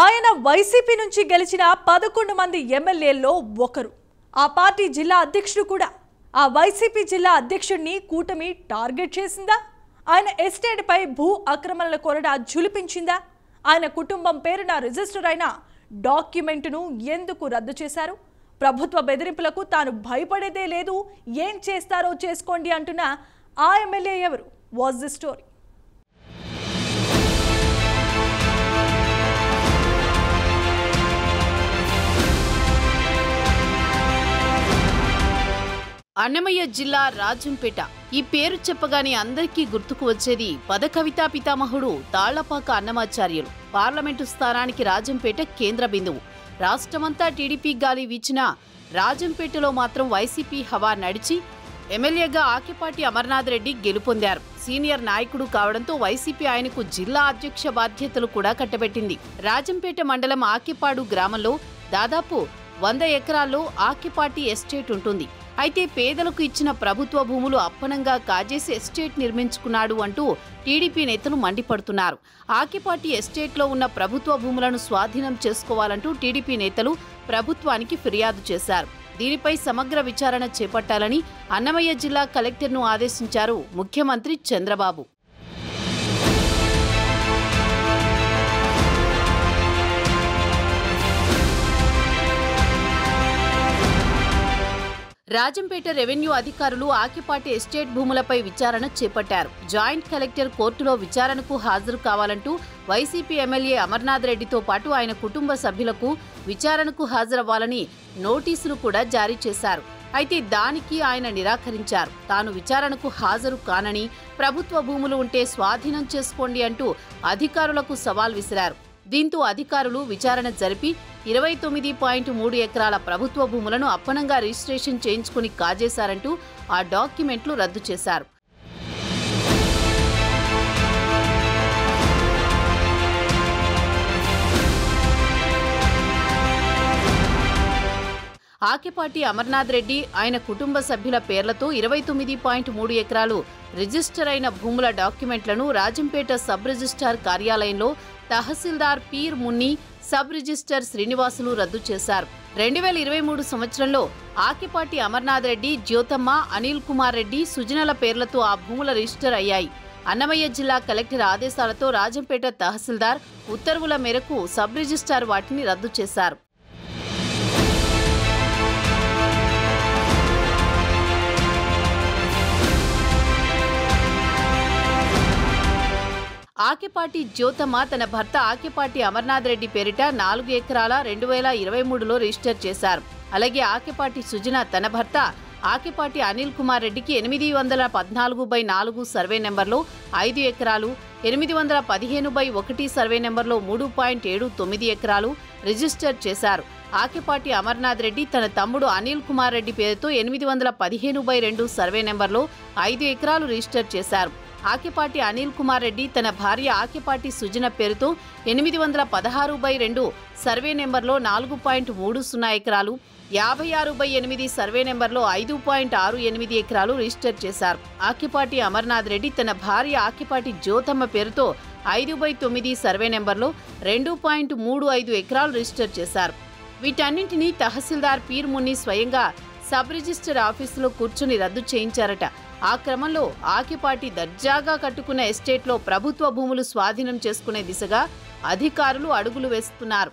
ఆయన వైసీపీ నుంచి గెలిచిన 11 మంది ఎమ్మెల్యేల్లో ఒకరు. ఆ పార్టీ జిల్లా అధ్యక్షుడు కూడా. ఆ వైసీపీ జిల్లా అధ్యక్షుడిని కూటమి టార్గెట్ చేసిందా? ఆయన ఎస్టేట్ పై భూ ఆక్రమణల కొరడా జులిపించిందా? ఆయన కుటుంబం పేరున రిజిస్టర్ అయిన డాక్యుమెంట్ను ఎందుకు రద్దు చేశారు? ప్రభుత్వ బెదిరింపులకు తాను భయపడేదే లేదు, ఏం చేస్తారో చేసుకోండి అంటున్న ఆ ఎమ్మెల్యే ఎవరు? Was the story. అన్నమయ్య జిల్లా రాజంపేట. ఈ పేరు చెప్పగానే అందరికీ గుర్తుకు వచ్చేది పదకవితా పితామహుడు తాళ్లపాక అన్నమాచార్యులు. పార్లమెంటు స్థానానికి రాజంపేట కేంద్ర బిందువు. రాష్ట్రమంతా టీడీపీ గాలి వీచినా రాజంపేటలో మాత్రం వైసీపీ హవా నడిచి ఎమ్మెల్యేగా ఆకిపాటి అమర్నాథ్ రెడ్డి గెలుపొందారు. సీనియర్ నాయకుడు కావడంతో వైసీపీ ఆయనకు జిల్లా అధ్యక్ష బాధ్యతలు కూడా కట్టబెట్టింది. రాజంపేట మండలం ఆకిపాడు గ్రామంలో దాదాపు 100 ఎకరాల్లో ఆకిపాటి ఎస్టేట్ ఉంటుంది. అయితే పేదలకు ఇచ్చిన ప్రభుత్వ భూములు అప్పనంగా కాజేసి ఎస్టేట్ నిర్మించుకున్నాడు అంటూ టీడీపీ నేతలు మండిపడుతున్నారు. ఆకిపాటి ఎస్టేట్లో ఉన్న ప్రభుత్వ భూములను స్వాధీనం చేసుకోవాలంటూ టీడీపీ నేతలు ప్రభుత్వానికి ఫిర్యాదు చేశారు. దీనిపై సమగ్ర విచారణ చేపట్టాలని అన్నమయ్య జిల్లా కలెక్టర్ను ఆదేశించారు ముఖ్యమంత్రి చంద్రబాబు. రాజంపేట రెవెన్యూ అధికారులు ఆకిపాటి ఎస్టేట్ భూములపై విచారణ చేపట్టారు. జాయింట్ కలెక్టర్ కోర్టులో విచారణకు హాజరు కావాలంటూ వైసీపీ ఎమ్మెల్యే అమర్నాథ్ రెడ్డితో పాటు ఆయన కుటుంబ సభ్యులకు విచారణకు హాజరవ్వాలని నోటీసులు కూడా జారీ చేశారు. అయితే దానికి ఆయన నిరాకరించారు. తాను విచారణకు హాజరు కానని, ప్రభుత్వ భూములు ఉంటే స్వాధీనం చేసుకోండి అంటూ అధికారులకు సవాల్ విసిరారు. దీంతో అధికారులు విచారణ జరిపి 29.3 ఎకరాల ప్రభుత్వ భూములను అప్పనంగా రిజిస్ట్రేషన్ చేయించుకుని కాజేశారంటూ ఆ డాక్యుమెంట్లు రద్దు చేశారు. ఆకిపాటి అమర్నాథ్ రెడ్డి ఆయన కుటుంబ సభ్యుల పేర్లతో 29.3 ఎకరాలు రిజిస్టర్ అయిన భూముల డాక్యుమెంట్లను రాజంపేట సబ్ రిజిస్ట్రార్ కార్యాలయంలో తహసీల్దార్ పీర్ మున్ని, సబ్ రిజిస్టర్ శ్రీనివాసులు రద్దు చేశారు. 2023 సంవత్సరంలో ఆకిపాటి అమర్నాథ్ రెడ్డి, జ్యోతమ్మ, అనిల్ కుమార్ రెడ్డి, సుజనల పేర్లతో ఆ భూముల రిజిస్టర్ అయ్యాయి. అన్నమయ్య జిల్లా కలెక్టర్ ఆదేశాలతో రాజంపేట తహసీల్దార్ ఉత్తర్వుల మేరకు సబ్ రిజిస్ట్రార్ వాటిని రద్దు చేశారు. ఆకిపాటి జ్యోతమ్మ తన భర్త ఆకిపాటి అమర్నాథ్ రెడ్డి పేరిట 4 ఎకరాల 2023లో రిజిస్టర్ చేశారు. అలాగే ఆకిపాటి సుజన తన భర్త ఆకిపాటి అనిల్ కుమార్ రెడ్డికి 814/4 సర్వే నెంబర్లో 5 ఎకరాలు, 815/1 సర్వే నెంబర్లో 3.79 ఎకరాలు రిజిస్టర్ చేశారు. ఆకిపాటి అమర్నాథ్ రెడ్డి తన తమ్ముడు అనిల్ కుమార్ రెడ్డి పేరుతో 815/2 సర్వే నెంబర్లో 5 ఎకరాలు రిజిస్టర్ చేశారు. ఆకిపాటి అనిల్ కుమార్ రెడ్డి తన భార్య ఆకిపాటి సుజన పేరుతో 816/2 సర్వే నెంబర్లో 4.30 ఎకరాలు, 56/8 సర్వే నెంబర్లో 5.68 ఎకరాలు రిజిస్టర్ చేశారు. ఆకిపాటి అమర్నాథ్ రెడ్డి తన భార్య ఆకిపాటి జ్యోతమ్మ పేరుతో 5/9 సర్వే నెంబర్లో 2.35 ఎకరాలు రిజిస్టర్ చేశారు. వీటన్నింటినీ తహసీల్దార్ పీర్ మున్ని స్వయంగా సబ్ రిజిస్టర్ ఆఫీసులో కూర్చుని రద్దు చేయించారట. ఆ క్రమంలో ఆకిపాటి దర్జాగా కట్టుకున్న ఎస్టేట్లో ప్రభుత్వ భూములు స్వాధీనం చేసుకునే దిశగా అధికారులు అడుగులు వేస్తున్నారు.